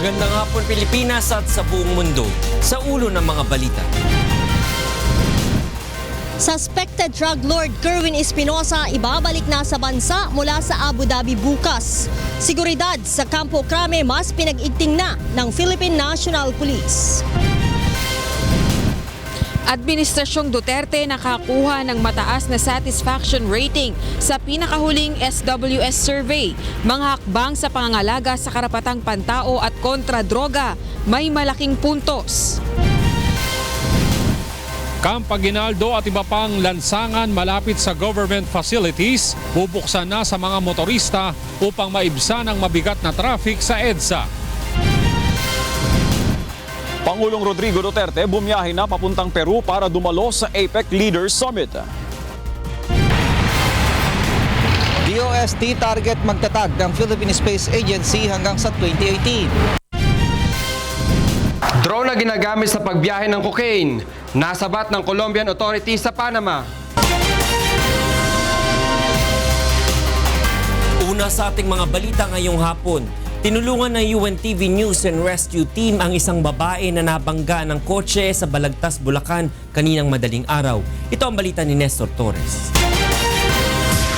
Magandang hapon Pilipinas at sa buong mundo. Sa ulo ng mga balita. Suspected drug lord Kerwin Espinosa ibabalik na sa bansa mula sa Abu Dhabi bukas. Seguridad sa Campo Crame mas pinag-igting na ng Philippine National Police. Administrasyong Duterte nakakuha ng mataas na satisfaction rating sa pinakahuling SWS survey. Mga hakbang sa pangangalaga sa karapatang pantao at kontra-droga may malaking puntos. Camp Aguinaldo at iba pang lansangan malapit sa government facilities bubuksan na sa mga motorista upang maibsan ang mabigat na traffic sa EDSA. Pangulong Rodrigo Duterte bumiyahe na papuntang Peru para dumalo sa APEC Leaders Summit. DOST target magtatag ng Philippine Space Agency hanggang sa 2018. Drone na ginagamit sa pagbiyahe ng cocaine, nasabat ng Colombian authorities sa Panama. Una sa ating mga balita ngayong hapon. Tinulungan ng UNTV News and Rescue Team ang isang babae na nabangga ng kotse sa Balagtas, Bulacan kaninang madaling araw. Ito ang balita ni Nestor Torres.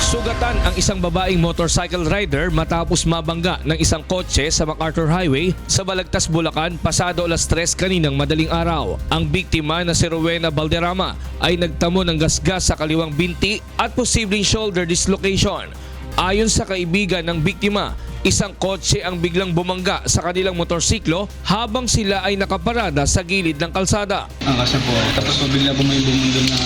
Sugatan ang isang babaeng motorcycle rider matapos mabangga ng isang kotse sa MacArthur Highway sa Balagtas, Bulacan pasado alas 3 kaninang madaling araw. Ang biktima na si Rowena Balderrama ay nagtamo ng gasgas sa kaliwang binti at posibleng shoulder dislocation. Ayon sa kaibigan ng biktima, isang kotse ang biglang bumangga sa kanilang motorsiklo habang sila ay nakaparada sa gilid ng kalsada. Ang kasya po, tapos bigla po may bumundol na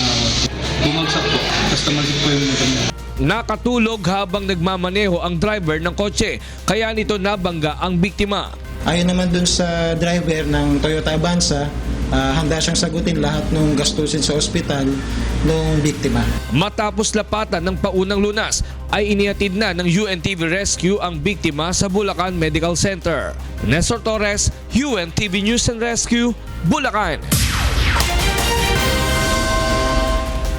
bumagsak po, tapos tumazik po yung motor niya. Nakatulog habang nagmamaneho ang driver ng kotse, kaya nito nabangga ang biktima. Ayon naman dun sa driver ng Toyota Avanza, handa siyang sagutin lahat ng gastusin sa ospital ng biktima. Matapos lapatan ng paunang lunas, ay inihatid na ng UNTV Rescue ang biktima sa Bulacan Medical Center. Nestor Torres, UNTV News and Rescue, Bulacan.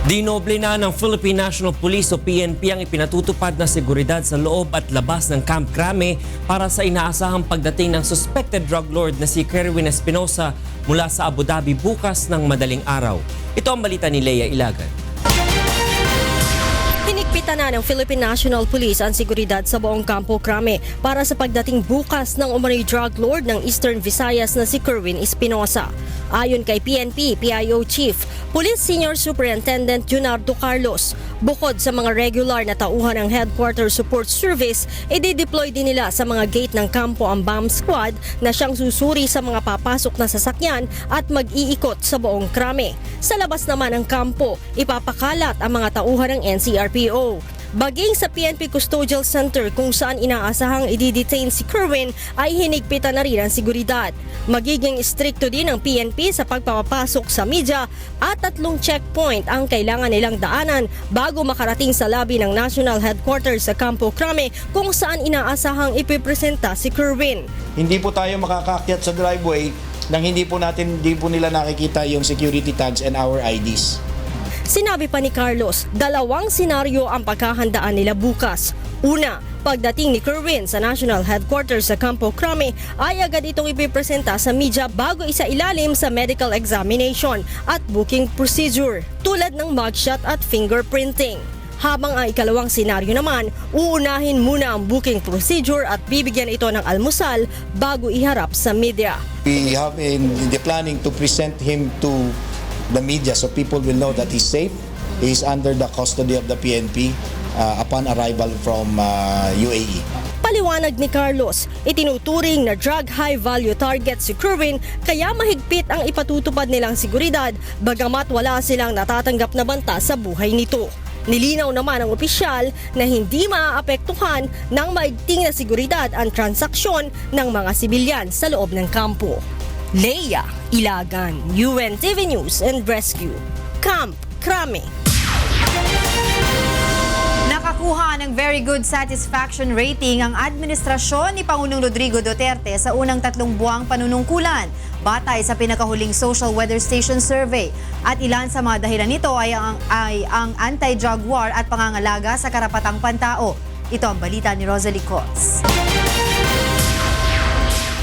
Dinoble na ng Philippine National Police o PNP ang ipinatutupad na seguridad sa loob at labas ng Camp Crame para sa inaasahang pagdating ng suspected drug lord na si Kerwin Espinosa mula sa Abu Dhabi bukas ng madaling araw. Ito ang balita ni Leia Ilagan. Hinigpitan na ng Philippine National Police ang seguridad sa buong Campo Crame para sa pagdating bukas ng umano'y drug lord ng Eastern Visayas na si Kerwin Espinosa. Ayon kay PNP, PIO Chief, Police Senior Superintendent Junardo Carlos, bukod sa mga regular na tauhan ng Headquarters Support Service, i-deploy din nila sa mga gate ng kampo ang bomb squad na siyang susuri sa mga papasok na sasakyan at mag-iikot sa buong Crame. Sa labas naman ng kampo, ipapakalat ang mga tauhan ng NCRPO. Baging sa PNP Custodial Center kung saan inaasahang i-detain si Kerwin ay hinigpitan na rin ang seguridad. Magiging stricto din ang PNP sa pagpapasok sa media at 3 checkpoint ang kailangan nilang daanan bago makarating sa lobby ng National Headquarters sa Campo Crame kung saan inaasahang ipipresenta si Kerwin. Hindi po tayo makakaakyat sa driveway nang hindi po nila nakikita yung security tags and our IDs. Sinabi pa ni Carlos, 2 senaryo ang pagkahandaan nila bukas. Una, pagdating ni Kerwin sa National Headquarters sa Campo Crame ay agad itong ipipresenta sa media bago isa ilalim sa medical examination at booking procedure tulad ng mugshot at fingerprinting. Habang ang ikalawang senaryo naman, uunahin muna ang booking procedure at bibigyan ito ng almusal bago iharap sa media. We have in the planning to present him to the media so people will know that he's safe. He's under the custody of the PNP upon arrival from UAE. Paliwanag ni Carlos, itinuturing na drug high-value target si Kerwin kaya mahigpit ang ipatutupad nilang seguridad bagamat wala silang natatanggap na banta sa buhay nito. Nilinaw naman ang opisyal na hindi maaapektuhan ng maigting na seguridad ang transaksyon ng mga sibilyan sa loob ng kampo. Leia Ilagan, UNTV News and Rescue, Camp Crame. Nakakuha ng very good satisfaction rating ang administrasyon ni Pangulong Rodrigo Duterte sa unang 3 buwang panunungkulan, batay sa pinakahuling Social Weather Station Survey. At ilan sa mga dahilan nito ay ang anti-drug war at pangangalaga sa karapatang pantao. Ito ang balita ni Rosalie Cos.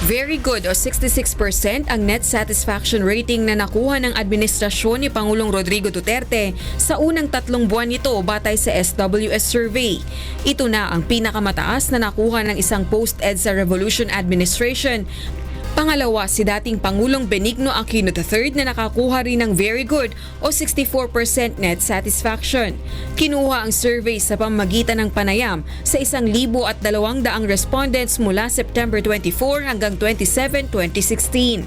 Very good o 66% ang net satisfaction rating na nakuha ng administrasyon ni Pangulong Rodrigo Duterte sa unang 3 buwan nito batay sa SWS survey. Ito na ang pinakamataas na nakuha ng isang post-EDSA Revolution administration. Pangalawa si dating Pangulong Benigno Aquino III na nakakuha rin ng very good o 64% net satisfaction. Kinuha ang survey sa pamamagitan ng panayam sa 1,200 respondents mula September 24 hanggang 27, 2016.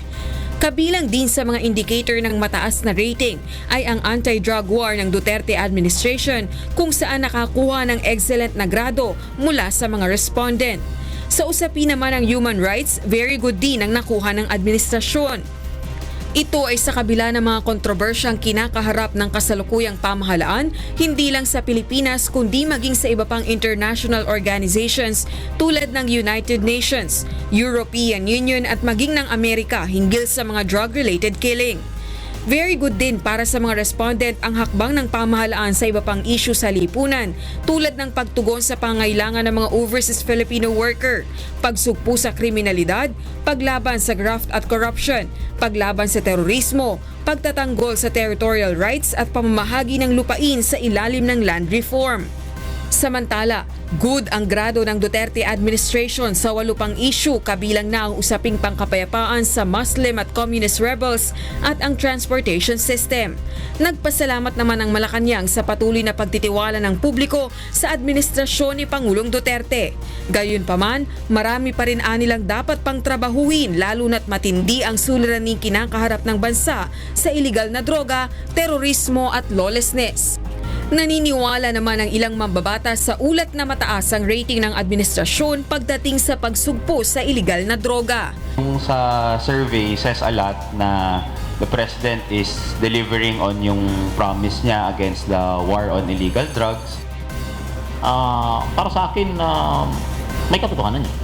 Kabilang din sa mga indicator ng mataas na rating ay ang anti-drug war ng Duterte administration kung saan nakakuha ng excellent na grado mula sa mga respondent. Sa usapin naman ng human rights, very good din ang nakuha ng administrasyon. Ito ay sa kabila ng mga kontrobersyang kinakaharap ng kasalukuyang pamahalaan, hindi lang sa Pilipinas kundi maging sa iba pang international organizations tulad ng United Nations, European Union at maging ng Amerika hinggil sa mga drug-related killing. Very good din para sa mga respondent ang hakbang ng pamahalaan sa iba pang issue sa lipunan tulad ng pagtugon sa pangailangan ng mga overseas Filipino worker, pagsugpo sa kriminalidad, paglaban sa graft at corruption, paglaban sa terorismo, pagtatanggol sa territorial rights at pamamahagi ng lupain sa ilalim ng land reform. Samantala, good ang grado ng Duterte administration sa 8 pang issue kabilang na ang usaping pangkapayapaan sa Muslim at Communist rebels at ang transportation system. Nagpasalamat naman ang Malacanang sa patuloy na pagtitiwala ng publiko sa administrasyon ni Pangulong Duterte. Gayunpaman, marami pa rin anilang dapat pang trabahuin lalo na't matindi ang suliraning kinakaharap ng bansa sa iligal na droga, terorismo at lawlessness. Naniniwala naman ang ilang mambabatas sa ulat na mataas ang rating ng administrasyon pagdating sa pagsugpo sa iligal na droga. Sa survey says a lot na the president is delivering on yung promise niya against the war on illegal drugs. Para sa akin, may katotohanan niya.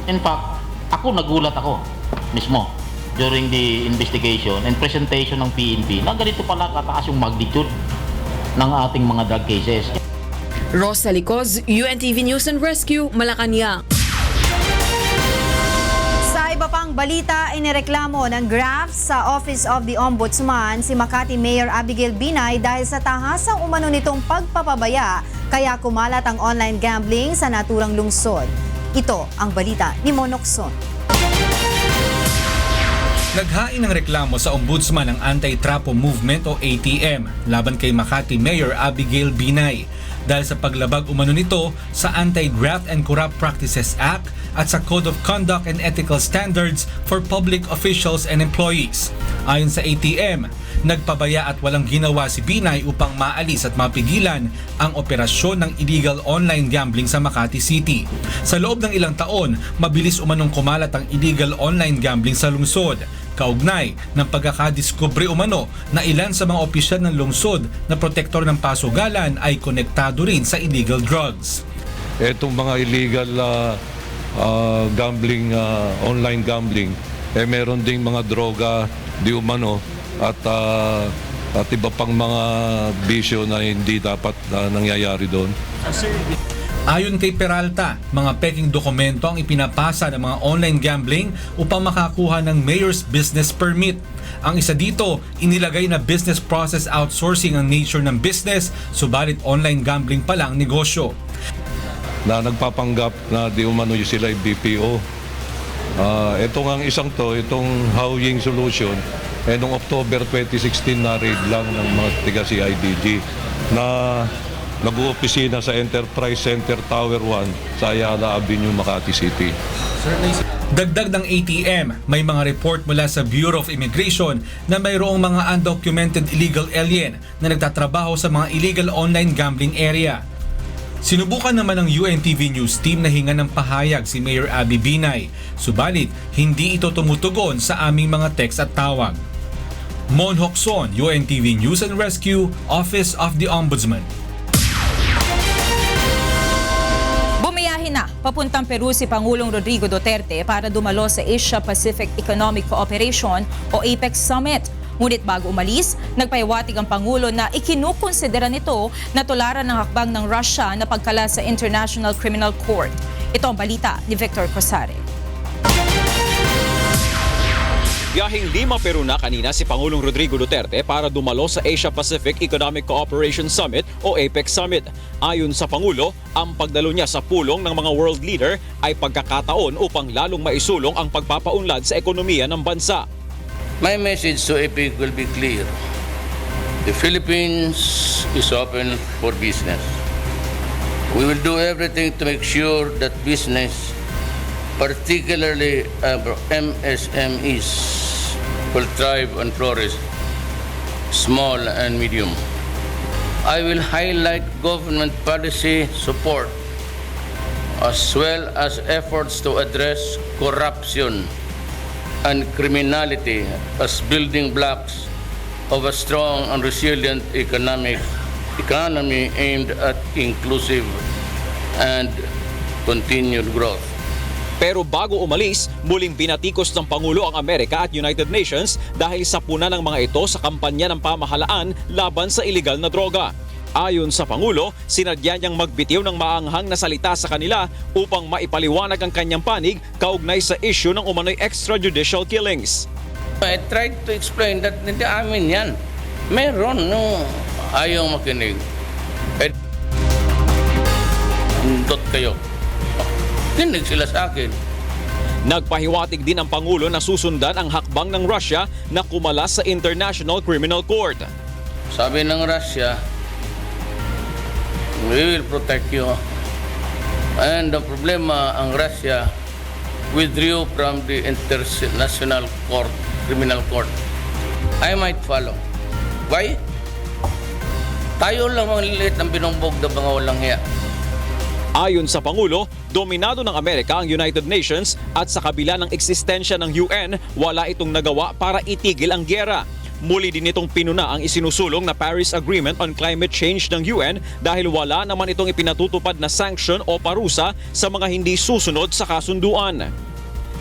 In fact, nagulat ako mismo during the investigation and presentation ng PNP na ganito pala kataas yung magnitude ng ating mga drug cases. Rosa Licoz, UNTV News and Rescue, Malacanang. Sa iba pang balita, inireklamo ng graft sa Office of the Ombudsman si Makati Mayor Abigail Binay dahil sa tahasang umano nitong pagpapabaya kaya kumalat ang online gambling sa naturang lungsod. Ito ang balita ni Monokson. Naghain ng reklamo sa Ombudsman ng Anti-Trapo Movement o ATM laban kay Makati Mayor Abigail Binay dahil sa paglabag umano nito sa Anti-Graft and Corrupt Practices Act at sa Code of Conduct and Ethical Standards for Public Officials and Employees. Ayon sa ATM, nagpabaya at walang ginawa si Binay upang maalis at mapigilan ang operasyon ng illegal online gambling sa Makati City. Sa loob ng ilang taon, mabilis umanong kumalat ang illegal online gambling sa lungsod. Kaugnay ng pagkakadiskubre umano na ilan sa mga opisyal ng lungsod na protektor ng pasugalan ay konektado rin sa illegal drugs. Etong mga illegal gambling, online gambling, meron ding mga droga di umano at iba pang mga bisyo na hindi dapat nangyayari doon. Ayon kay Peralta, mga peking dokumento ang ipinapasa ng mga online gambling upang makakuha ng mayor's business permit. Ang isa dito, inilagay na business process outsourcing ang nature ng business, subalit online gambling pa lang negosyo. Na nagpapanggap na di umano sila yung BPO. Itong ang isang itong Howling Solution, noong October 2016 na raid lang ng mga tiga CIDG na nag-uopisina sa Enterprise Center Tower 1 sa Ayala Avenue, Makati City. Dagdag ng ATM, may mga report mula sa Bureau of Immigration na mayroong mga undocumented illegal alien na nagtatrabaho sa mga illegal online gambling area. Sinubukan naman ng UNTV News team na hinga ng pahayag si Mayor Abby Binay, subalit hindi ito tumutugon sa aming mga text at tawag. Mon Hokson, UNTV News and Rescue, Office of the Ombudsman. Na papuntang Peru si Pangulong Rodrigo Duterte para dumalo sa Asia-Pacific Economic Cooperation o APEC Summit. Ngunit bago umalis, nagpahiwatig ang Pangulo na ikinukonsidera nito na tularan ng hakbang ng Russia na pagkala sa International Criminal Court. Ito ang balita ni Victor Cosare. Biyaheng Lima, Peru na kanina si Pangulong Rodrigo Duterte para dumalo sa Asia-Pacific Economic Cooperation Summit o APEC Summit. Ayon sa Pangulo, ang pagdalo niya sa pulong ng mga world leader ay pagkakataon upang lalong maisulong ang pagpapaunlad sa ekonomiya ng bansa. My message to APEC will be clear. The Philippines is open for business. We will do everything to make sure that business, particularly MSMEs, will thrive and flourish, small and medium. I will highlight government policy support as well as efforts to address corruption and criminality as building blocks of a strong and resilient economy aimed at inclusive and continued growth. Pero bago umalis, muling binatikos ng Pangulo ang Amerika at United Nations dahil sa puna ng mga ito sa kampanya ng pamahalaan laban sa iligal na droga. Ayon sa Pangulo, sinadya niyang magbitiw ng maanghang na salita sa kanila upang maipaliwanag ang kanyang panig kaugnay sa issue ng umano'y extrajudicial killings. I tried to explain that hindi amin yan. Meron no ayaw makinig. Dot kayo. Tinig sila sa akin. Nagpahiwatig din ang Pangulo na susundan ang hakbang ng Russia na kumalas sa International Criminal Court. Sabi ng Russia, we will protect you. And the problema, ang Russia withdrew from the International Court, Criminal Court. I might follow. Why? Tayo lang maliliit ang binumbog na mga walang hiya. Ayon sa Pangulo, dominado ng Amerika ang United Nations at sa kabila ng eksistensya ng UN, wala itong nagawa para itigil ang gyera. Muli din itong pinuna ang isinusulong na Paris Agreement on Climate Change ng UN dahil wala naman itong ipinatutupad na sanction o parusa sa mga hindi susunod sa kasunduan.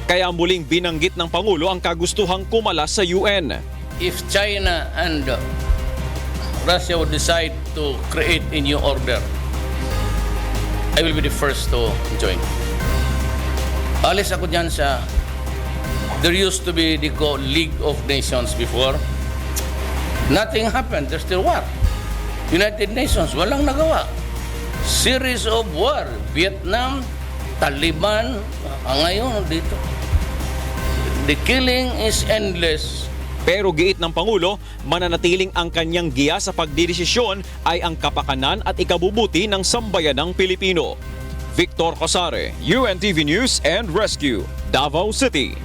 Kaya muling binanggit ng Pangulo ang kagustuhang kumalas sa UN. If China and Russia would decide to create a new order, I will be the first to join. Alis ako dyan sa, there used to be the League of Nations before. Nothing happened. There's still war. United Nations, walang nagawa. Series of war. Vietnam, Taliban, ngayon dito. The killing is endless. Pero giit ng Pangulo, mananatiling ang kanyang giya sa pagdidesisyon ay ang kapakanan at ikabubuti ng sambayanang Pilipino. Victor Cosare, UNTV News and Rescue, Davao City.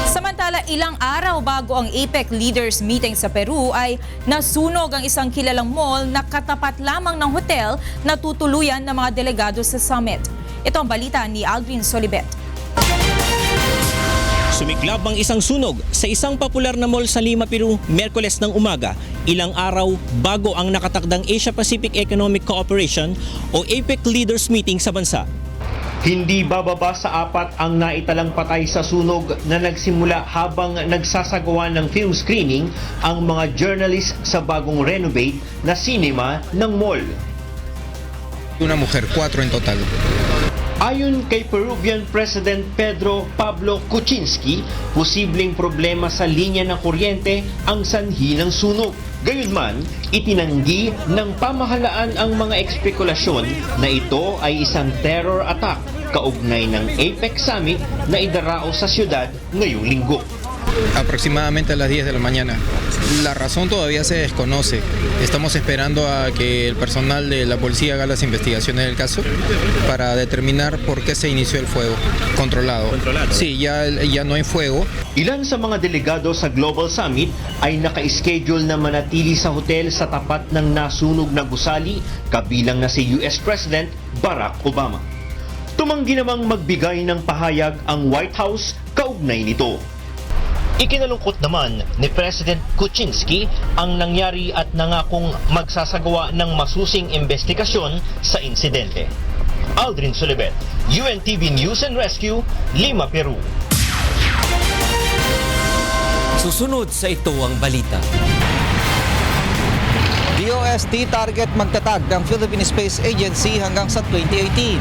Samantala, ilang araw bago ang APEC Leaders Meeting sa Peru ay nasunog ang isang kilalang mall na katapat lamang ng hotel na tutuluyan ng mga delegado sa summit. Ito ang balita ni Aldrin Solibet. Sumiklab ang isang sunog sa isang popular na mall sa Lima, Peru, Miyerkules ng umaga, ilang araw bago ang nakatakdang Asia-Pacific Economic Cooperation o APEC Leaders Meeting sa bansa. Hindi bababa sa 4 ang naitalang patay sa sunog na nagsimula habang nagsasagawa ng film screening ang mga journalist sa bagong renovate na cinema ng mall. Una mujer, 4 en total. Ayon kay Peruvian President Pedro Pablo Kuczynski, posibleng problema sa linya ng kuryente ang sanhi ng sunog. Gayunman, itinanggi ng pamahalaan ang mga espekulasyon na ito ay isang terror attack kaugnay ng APEC Summit na idarao sa siyudad ngayong linggo. Aproximadamente a las 10 de la mañana. La razón todavía se desconoce. Estamos esperando a que el personal de la policía haga las investigaciones del caso para determinar por qué se inició el fuego controlado. Sí, ya no hay fuego. Ilan sa mga delegado sa Global Summit ay naka-schedule na manatili sa hotel sa tapat ng nasunog na gusali, kabilang na si US President Barack Obama. Tumanggi namang magbigay ng pahayag ang White House kaugnay nito. Ikinalungkot naman ni President Kuczynski ang nangyari at nangakong magsasagawa ng masusing investigasyon sa insidente. Aldrin Solibet, UNTV News and Rescue, Lima, Peru. Susunod sa ito ang balita. DOST target magtatag ng Philippine Space Agency hanggang sa 2018.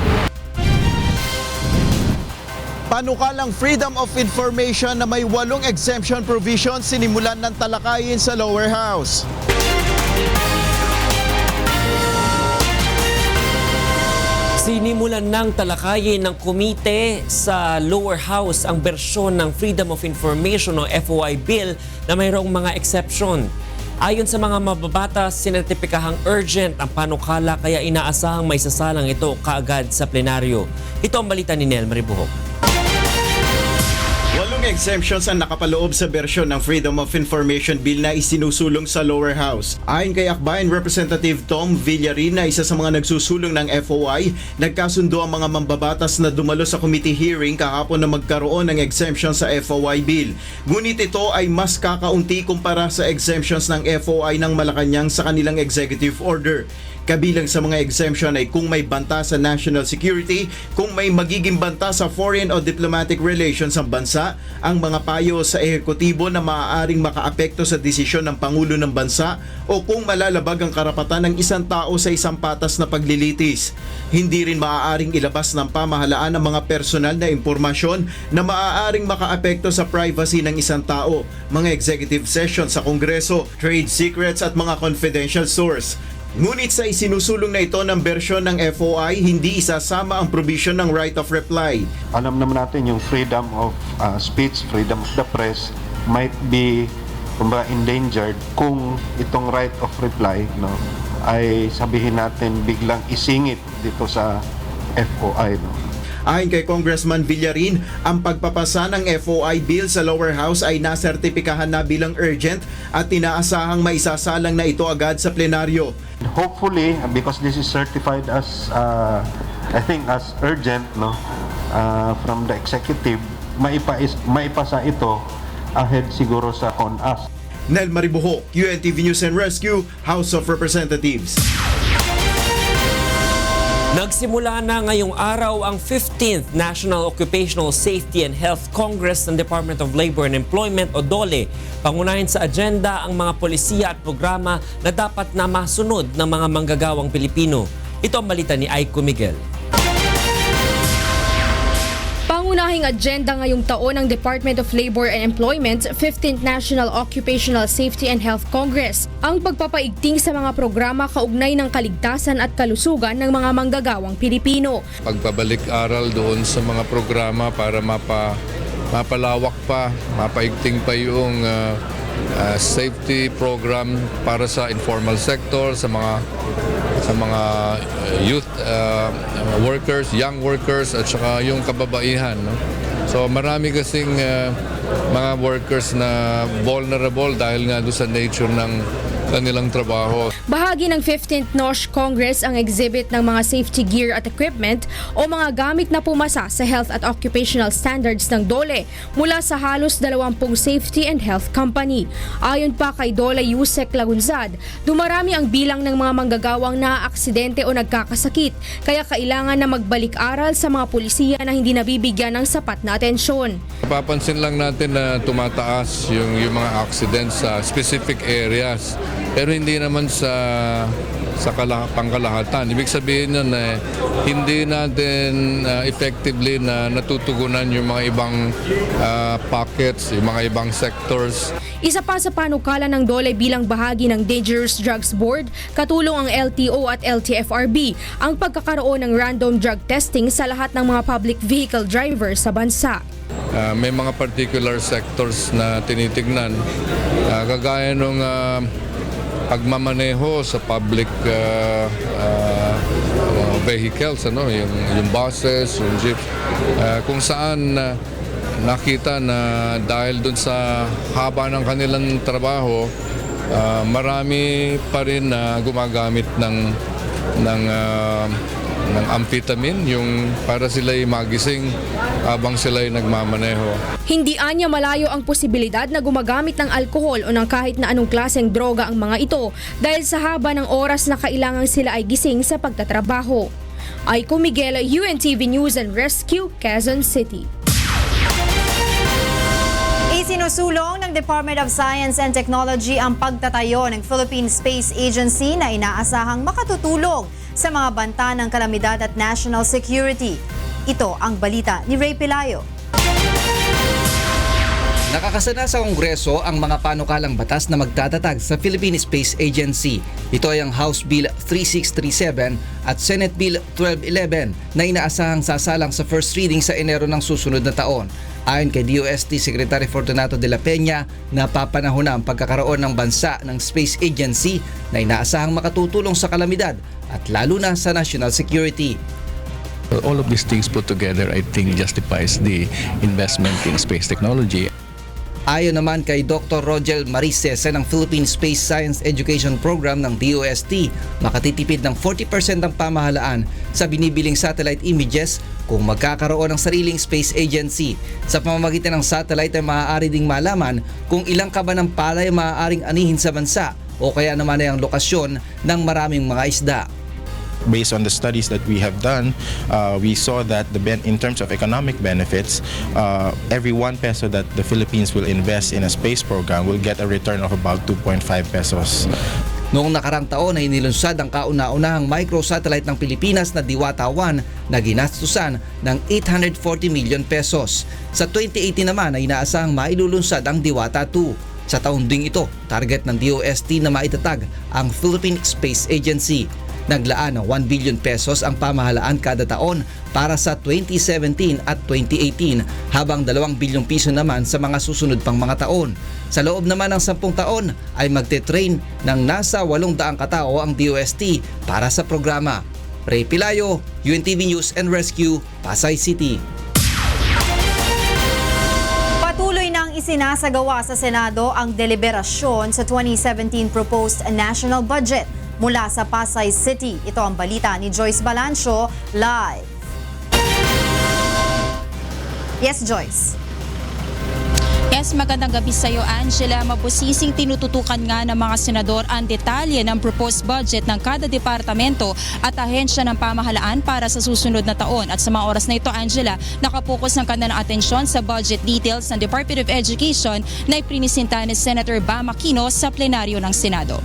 Panukalang Freedom of Information na may 8 exemption provisions sinimulan ng talakayin sa lower house. Sinimulan ng talakayin ng komite sa lower house ang bersyon ng Freedom of Information o FOI bill na mayroong mga exception. Ayon sa mga mababatas, sinertipikahang urgent ang panukala kaya inaasahang may sasalang ito kaagad sa plenaryo. Ito ang balita ni Nel Maribuhok. 8 exemptions ang nakapaloob sa bersyon ng Freedom of Information Bill na isinusulong sa lower house. Ayon kay Akbayan Representative Tom Villarin na isa sa mga nagsusulong ng FOI, nagkasundo ang mga mambabatas na dumalo sa committee hearing kahapon na magkaroon ng exemption sa FOI bill. Ngunit ito ay mas kakaunti kumpara sa exemptions ng FOI ng Malacanang sa kanilang executive order. Kabilang sa mga exemption ay kung may banta sa national security, kung may magiging banta sa foreign o diplomatic relations ng bansa, ang mga payo sa ehekutibo na maaaring makaapekto sa desisyon ng Pangulo ng bansa o kung malalabag ang karapatan ng isang tao sa isang patas na paglilitis. Hindi rin maaaring ilabas ng pamahalaan ang mga personal na impormasyon na maaaring makaapekto sa privacy ng isang tao, mga executive session sa Kongreso, trade secrets at mga confidential source. Ngunit sa isinusulong na ito ng bersyon ng FOI, hindi isasama ang provision ng right of reply. Alam naman natin yung freedom of speech, freedom of the press might be endangered kung itong right of reply ay sabihin natin biglang isingit dito sa FOI. Ayon kay Congressman Villarin, ang pagpapasa ng FOI bill sa lower house ay nasertipikahan na bilang urgent at inaasahang maisasalang na ito agad sa plenaryo. Hopefully, because this is certified as I think as urgent from the executive, maipasa ito ahead siguro sa CONAS. Nel Maribuhok, UNTV News and Rescue, House of Representatives. Nagsimula na ngayong araw ang 15th National Occupational Safety and Health Congress ng Department of Labor and Employment o DOLE. Pangunahin sa agenda ang mga polisiya at programa na dapat na masunod ng mga manggagawang Pilipino. Ito ang balita ni Aiko Miguel. Pangunahing agenda ngayong taon ng Department of Labor and Employment 15th National Occupational Safety and Health Congress ang pagpapaigting sa mga programa kaugnay ng kaligtasan at kalusugan ng mga manggagawang Pilipino. Pagpabalik-aral doon sa mga programa para mapalawak pa, mapaigting pa yung safety program para sa informal sector, sa mga youth workers, young workers at saka yung kababaihan. So marami kasing mga workers na vulnerable dahil nga doon sa nature ng kanilang trabaho. Bahagi ng 15th NOSH Congress ang exhibit ng mga safety gear at equipment o mga gamit na pumasa sa health at occupational standards ng DOLE mula sa halos 20 safety and health company. Ayon pa kay DOLE Yusek Lagunzad, dumarami ang bilang ng mga manggagawang naaaksidente o nagkakasakit kaya kailangan na magbalik-aral sa mga pulisiya na hindi nabibigyan ng sapat na atensyon. Napapansin lang natin na tumataas yung mga accidents sa specific areas. Pero hindi naman sa pangkalahatan. Ibig sabihin nun hindi natin effectively na natutugunan yung mga ibang pockets, yung mga ibang sectors. Isa pa sa panukala ng DOLE bilang bahagi ng Dangerous Drugs Board, katulong ang LTO at LTFRB ang pagkakaroon ng random drug testing sa lahat ng mga public vehicle drivers sa bansa. May mga particular sectors na tinitignan, kagaya nung pagmamaneho sa public vehicles, yung buses, yung jeeps, kung saan nakita na dahil dun sa haba ng kanilang trabaho, marami pa rin na gumagamit ng amphetamine, yung para sila'y magising habang sila'y nagmamaneho. Hindi anya malayo ang posibilidad na gumagamit ng alkohol o ng kahit na anong klaseng droga ang mga ito dahil sa haba ng oras na kailangan sila ay gising sa pagtatrabaho. Aiko Miguel, UNTV News and Rescue, Quezon City. Isinusulong ng Department of Science and Technology ang pagtatayo ng Philippine Space Agency na inaasahang makatutulong sa mga banta ng kalamidad at national security. Ito ang balita ni Ray Pelayo. Nakakasana sa Kongreso ang mga panukalang batas na magtatatag sa Philippine Space Agency. Ito ay ang House Bill 3637 at Senate Bill 1211 na inaasahang sasalang sa first reading sa Enero ng susunod na taon. Ayon kay DOST Secretary Fortunato de la Peña, napapanahon na ang pagkakaroon ng bansa ng Space Agency na inaasahang makatutulong sa kalamidad at lalo na sa national security. All of these things put together, I think, justifies the investment in space technology. Ayon naman kay Dr. Rogel Maricese ng Philippine Space Science Education Program ng DOST, makatitipid ng 40% ang pamahalaan sa binibiling satellite images kung magkakaroon ng sariling space agency. Sa pamamagitan ng satellite ay maaari ding malaman kung ilang kaban ng palay maaaring anihin sa bansa o kaya naman ay ang lokasyon ng maraming mga isda. Based on the studies that we have done, we saw that in terms of economic benefits, every 1 peso that the Philippines will invest in a space program will get a return of about 2.5 pesos. Noong nakarang taon ay nilunsad ang kauna-unahang microsatellite ng Pilipinas na Diwata 1 na ginastusan ng 840 million pesos. Sa 2018 naman ay inaasahang mailulunsad ang Diwata 2. Sa taon ding ito, target ng DOST na maitatag ang Philippine Space Agency. Naglaan ng 1 billion pesos ang pamahalaan kada taon para sa 2017 at 2018 habang 2 bilyong piso naman sa mga susunod pang mga taon. Sa loob naman ng 10 taon ay magte-train ng nasa 800 katao ang DOST para sa programa. Ray Pilayo, UNTV News and Rescue, Pasay City. Patuloy nang isinasagawa sa Senado ang deliberasyon sa 2017 proposed national budget. Mula sa Pasay City, ito ang balita ni Joyce Balancio, live. Yes, Joyce. Yes, magandang gabi sa iyo, Angela. Mabusising tinututukan nga ng mga senador ang detalye ng proposed budget ng kada departamento at ahensya ng pamahalaan para sa susunod na taon. At sa mga oras na ito, Angela, nakapokus ng kanilang atensyon sa budget details ng Department of Education na iprinisinta ni Senator Bam Aquino sa plenaryo ng Senado.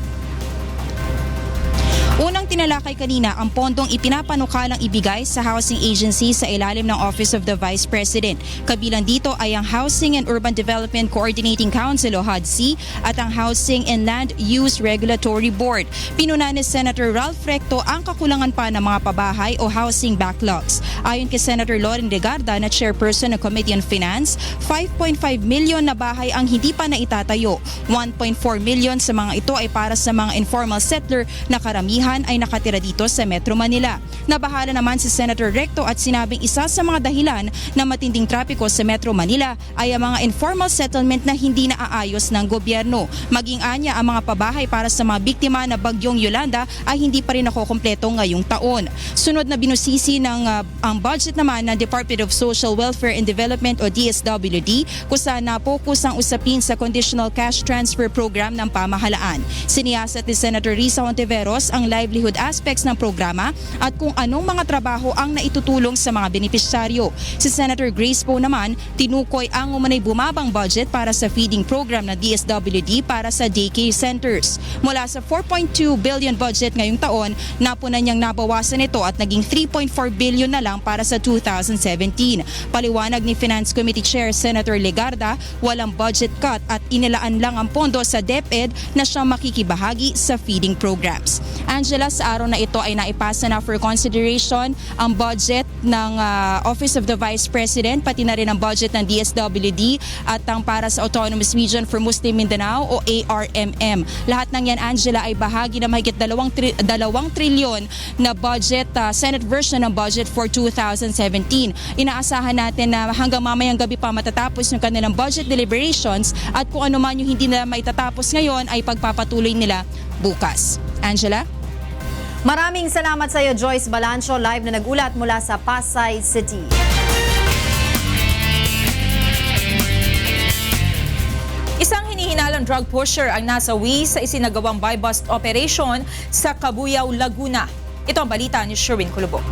Unang tinalakay kanina ang pondong ipinapanukalang ibigay sa housing agency sa ilalim ng Office of the Vice President. Kabilang dito ay ang Housing and Urban Development Coordinating Council o HUDC at ang Housing and Land Use Regulatory Board. Pinuna ni Senator Ralph Recto ang kakulangan pa ng mga pabahay o housing backlogs. Ayon kay Senator Loren Legarda na chairperson ng Committee on Finance, 5.5 million na bahay ang hindi pa naitatayo. 1.4 million sa mga ito ay para sa mga informal settler na karamihan ay nakatira dito sa Metro Manila. Nabahala naman si Senator Recto at sinabing isa sa mga dahilan na matinding trapiko sa Metro Manila ay ang mga informal settlement na hindi naaayos ng gobyerno. Maging anya ang mga pabahay para sa mga biktima na Bagyong Yolanda ay hindi pa rin nakukumpleto ngayong taon. Sunod na binusisi ng ang budget naman ng Department of Social Welfare and Development o DSWD kung saan napokus ang usapin sa Conditional Cash Transfer Program ng pamahalaan. Siniyasat ni Senator Risa Hontiveros ang livelihood aspects ng programa at kung anong mga trabaho ang naitutulong sa mga benepisyaryo. Si Senator Grace Poe naman, tinukoy ang umanay bumabang budget para sa feeding program ng DSWD para sa daycare centers. Mula sa 4.2 billion budget ngayong taon, napunan niyang nabawasan ito at naging 3.4 billion na lang para sa 2017. Paliwanag ni Finance Committee Chair Senator Legarda, walang budget cut at inilaan lang ang pondo sa DepEd na siyang makikibahagi sa feeding programs. Angela, sa araw na ito ay naipasa na for consideration ang budget ng Office of the Vice President, pati na rin ang budget ng DSWD at ang para sa Autonomous Region for Muslim Mindanao o ARMM. Lahat ng yan, Angela, ay bahagi na mahigit 2 trilyon na budget, Senate version ng budget for 2017. Inaasahan natin na hanggang mamayang gabi pa matatapos yung kanilang budget deliberations at kung ano man yung hindi nila maitatapos ngayon ay pagpapatuloy nila bukas. Angela? Maraming salamat sa iyo, Joyce Balancio, live na nagulat mula sa Pasay City. Isang hinihinalang drug pusher ang nasawi sa isinagawang buy-bust operation sa Cabuyao, Laguna. Ito ang balita ni Sherwin Kulubog.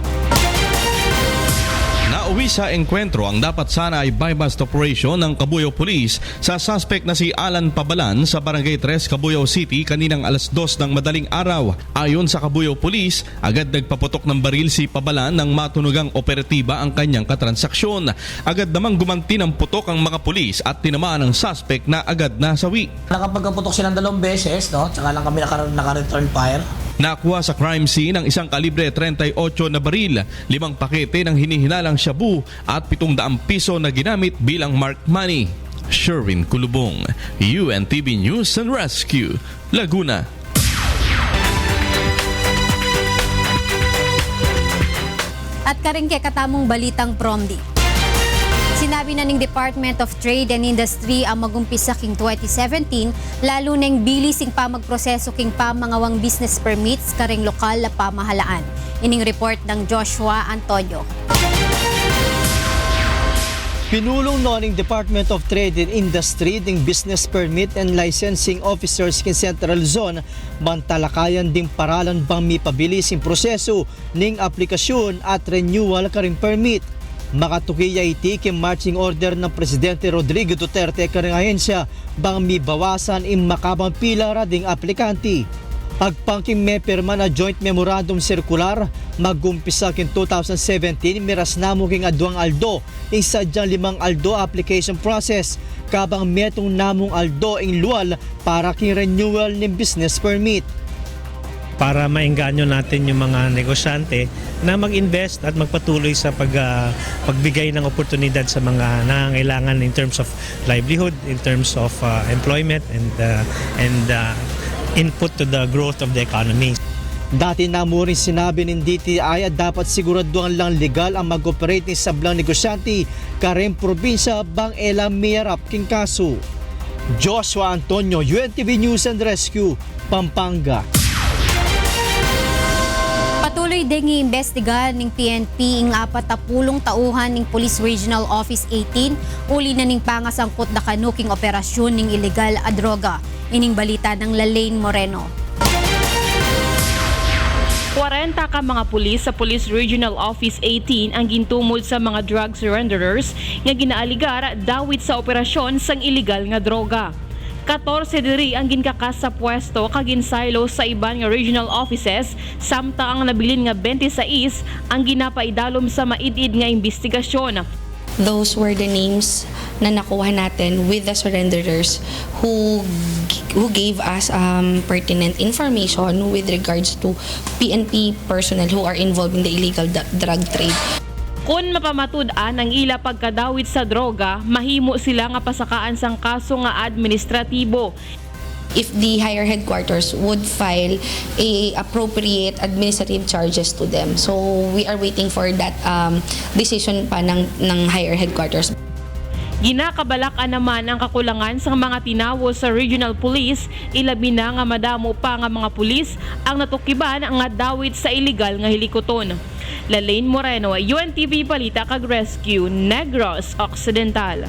Nauwi sa engkwentro ang dapat sana ay buy-bust operation ng Cabuyao Police sa suspect na si Alan Pabalan sa Barangay 3, Cabuyao City kaninang alas 2 ng madaling araw. Ayon sa Cabuyao Police, agad nagpaputok ng baril si Pabalan nang matunugang operatiba ang kanyang katransaksyon. Agad namang gumanti ng putok ang mga pulis at tinamaan ang suspect na agad nasawi. Nakapagkaputok silang 2 beses, no? Tsaka lang kami naka-return fire. Nakuha sa crime scene ang isang kalibre 38 na baril, 5 pakete ng hinihinalang shabu at 700 piso na ginamit bilang marked money. Sherwin Kulubong, UNTV News and Rescue, Laguna. At karingke katamong balitang promdi. Sinabi na ng Department of Trade and Industry ang magumpisa king 2017, lalo nang bilis ing pamagproseso king pamangawang business permits karing lokal na pamahalaan. Ining report ng Joshua Antonio. Pinulong noning Department of Trade and Industry ding Business Permit and Licensing Officers kin Central Zone bantalakayan ding paralan bang mipabilis ing proseso ning aplikasyon at renewal karing permit. Makatukiya iti kim marching order ng Presidente Rodrigo Duterte karing ahensya bang mibawasan im makabang pila rading aplikante. Pagpangking may pirma na Joint Memorandum Circular, magumpisa kin 2017 miras namo king aduang aldo, isa dyan 5 aldo application process, kabang metong namong aldo ing luwal para king renewal ng business permit. Para maengganyo natin yung mga negosyante na mag-invest at magpatuloy sa pagbigay ng oportunidad sa mga nangangailangan in terms of livelihood, in terms of employment and input to the growth of the economy. Dati na mo rin sinabi ng DTI at dapat siguraduhan lang legal ang mag-operate ni sablang negosyante kareng probinsya bang elang miyarap king kaso. Joshua Antonio, UNTV News and Rescue, Pampanga. Patuloy din iimbestiga ng PNP ing 40 tauhan ng Police Regional Office 18 uli na ning pangasangkot na kanuking operasyon ng illegal a droga. Ining balita ng Lalaine Moreno. 40 ka mga pulis sa Police Regional Office 18 ang gintumol sa mga drug surrenderers nga ginaaligar dawit sa operasyon sang illegal nga droga. 14 diri ang ginkakas sa pwesto kaginsilo sa iban nga regional offices samta ang nabilin nga 26 ang ginapaidalom sa maid-id nga investigasyon. Those were the names na nakuha natin with the surrenderers who gave us pertinent information with regards to PNP personnel who are involved in the illegal drug trade. Kung mapamatud-an ang ila pagkadawit sa droga, mahimo sila nga pasakaan sang kaso nga administratibo. If the higher headquarters would file appropriate administrative charges to them. So we are waiting for that decision pa ng higher headquarters. Ginakabalak-an naman ang kakulangan sa mga tinawo sa regional police, ilabi na nga madamo pa nga mga pulis ang natukiban nga dawit sa illegal nga hilikoton. Lalaine Moreno, UNTV Balita kag Rescue, Negros Occidental.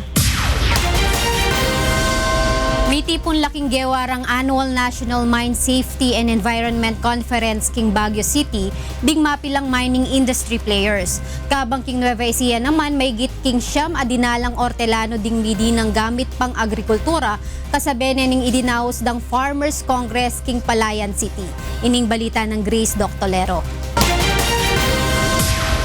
May tipon laking gewarang Annual National Mine Safety and Environment Conference king Baguio City ding mapilang mining industry players. Kabang king Nueva Ecija naman may git king siyam adinalang ortelano ding midi ng gamit pang agrikultura kasabi ning idinaos dang Farmers Congress king Palayan City. Ining balita ng Grace Doctolero.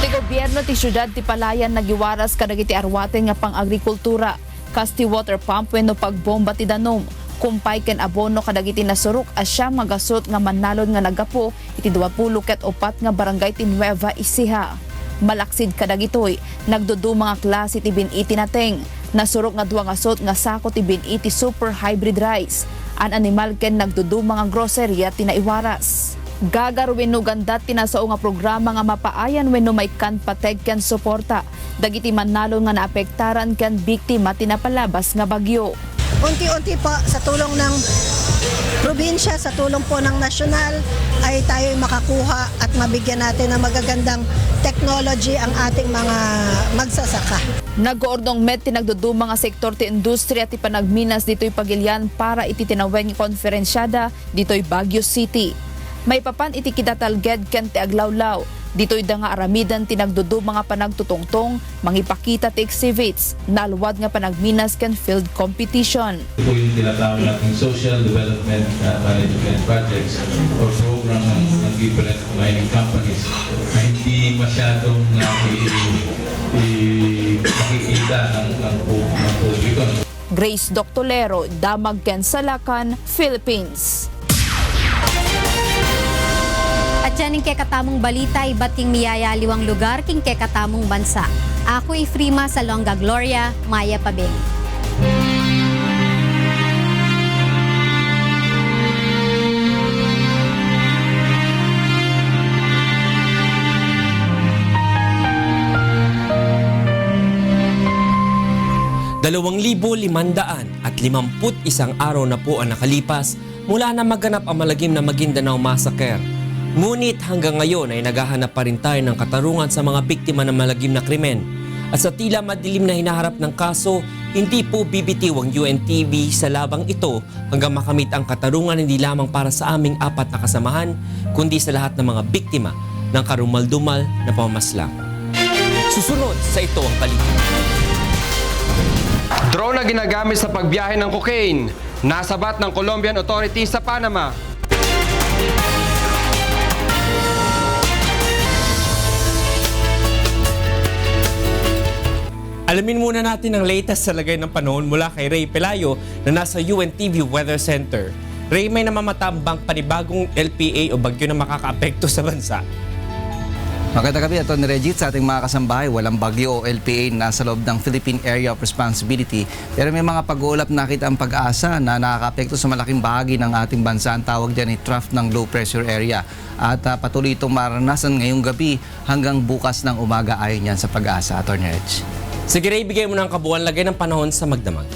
Ti gobyerno ti syudad ti Palayan nagiwaras kadagiti arwate nga pang-agrikultura. Kasti water pump wenno pagbomba ti danom. Kumpay ken abono kadagiti nasuruk asya magasot nga manalon nga nagapo iti 24 nga barangay ti Nueva Ecija. Malaksid kadagitoy nagdudu mga klase ti biniti nateng. Nasuruk nga 2 ngasot nga sako ti biniti super hybrid rice. An animal ken nagdudu mga grocery ti naiwaras. Gagarwin no ganda tinasao nga programa nga mapaayan wenno may kan pateg ken suporta dagiti manalo nga naapektaran ken biktima tinapalabas nga bagyo. Unti-unti po sa tulong ng probinsya, sa tulong po ng nasyonal ay tayo makakuha at mabigyan natin ng magagandang technology ang ating mga magsasaka. Nag-oordong met tinagdudu mga sektor ti industriya ti panagminas dito'y Pagilian para iti tinawen nga konferensyada dito'y Baguio City. May papan iti kitatalged ken ti aglawlaw. Dito'y da nga aramidan tinagdudo mga panagtutungtong, mangipakita ti exhibits, nalwad nga panagminas kan field competition. Ito yung tinatawag nating social development management projects or program ng different mining companies na hindi masyadong makikita ng publiko. Grace Doctolero, Damag Ken Salakan, Philippines. At yan yung kekatamong balita, bating miyayaliwang lugar king kekatamong bansa. Ako Ifrima sa Longga Gloria, Maya Pabeng. Dalawang 2,551 araw na po ang nakalipas mula na maganap ang malagim na Maguindanao Massacre. Ngunit hanggang ngayon ay naghahanap pa rin tayo ng katarungan sa mga biktima ng malagim na krimen. At sa tila madilim na hinaharap ng kaso, hindi po bibitiw ang UNTV sa labang ito hanggang makamit ang katarungan hindi lamang para sa aming 4 na kasamahan, kundi sa lahat ng mga biktima ng karumal-dumal na pamamaslang. Susunod sa ito ang balita. Drone na ginagamit sa pagbiyahe ng cocaine, nasabat ng Colombian authorities sa Panama. Alamin muna natin ang latest sa lagay ng panahon mula kay Ray Pelayo na nasa UNTV Weather Center. Ray, may namamatambang panibagong LPA o bagyo na makakaapekto sa bansa. Magandang gabi, Atty. Regit, sa ating mga kasambahay. Walang bagyo o LPA na sa loob ng Philippine Area of Responsibility. Pero may mga pag-uulap nakita ang pag-asa na nakakaapekto sa malaking bahagi ng ating bansa. Ang tawag dyan ay trough ng low pressure area. At patuloy itong maranasan ngayong gabi hanggang bukas ng umaga ayon yan sa pag-asa, Atty. Reg. Sige Ray, bigay mo ng kabuuan lagay ng panahon sa Magdamag.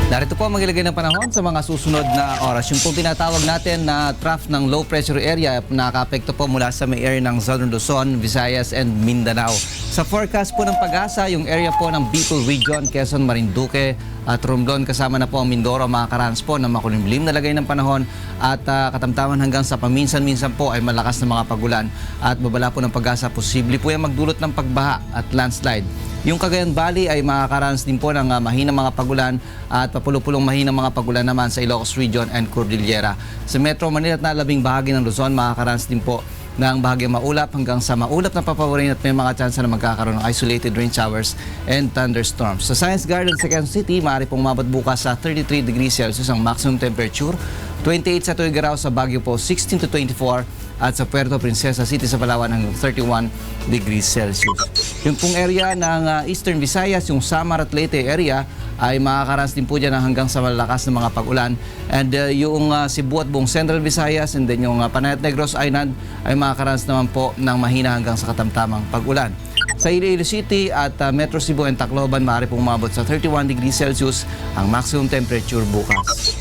Narito po ang magilagay ng panahon sa mga susunod na oras. Yung pong tinatawag natin na trough ng low pressure area, nakaka-apekto po mula sa may area ng Southern Luzon, Visayas and Mindanao. Sa forecast po ng pag-asa, yung area po ng Bicol Region, Quezon, Marinduque at Romblon, kasama na po ang Mindoro, mga karans po na makulimlim na lagay ng panahon at katamtaman hanggang sa paminsan-minsan po ay malakas na mga pagulan at babala po ng pag-asa, posible po yung magdulot ng pagbaha at landslide. Yung Cagayan Valley ay makakaranas din po ng mahinang mga pagulan at papulupulong mahinang mga pagulan naman sa Ilocos Region and Cordillera. Sa Metro Manila at nalabing bahagi ng Luzon, makakaranas din po ng bahagyang maulap hanggang sa maulap na papawarin at may mga tsansa na magkakaroon ng isolated rain showers and thunderstorms. Sa Science Garden sa Quezon City, maaari pong umabot bukas sa 33 degrees Celsius ang maximum temperature, 28 sa Tuguegarao, sa Baguio po 16 to 24 at sa Puerto Princesa City sa Palawan hanggang 31 degrees Celsius. Yung pong area ng Eastern Visayas, yung Samar at Leyte area, ay makakaranas din po dyan hanggang sa malalakas na mga pag-ulan. And yung Cebu at buong Central Visayas and then yung Panay at Negros Island ay makakaranas naman po ng mahina hanggang sa katamtamang pag-ulan. Sa Iloilo City at Metro Cebu and Tacloban, maaari pong umabot sa 31 degrees Celsius ang maximum temperature bukas.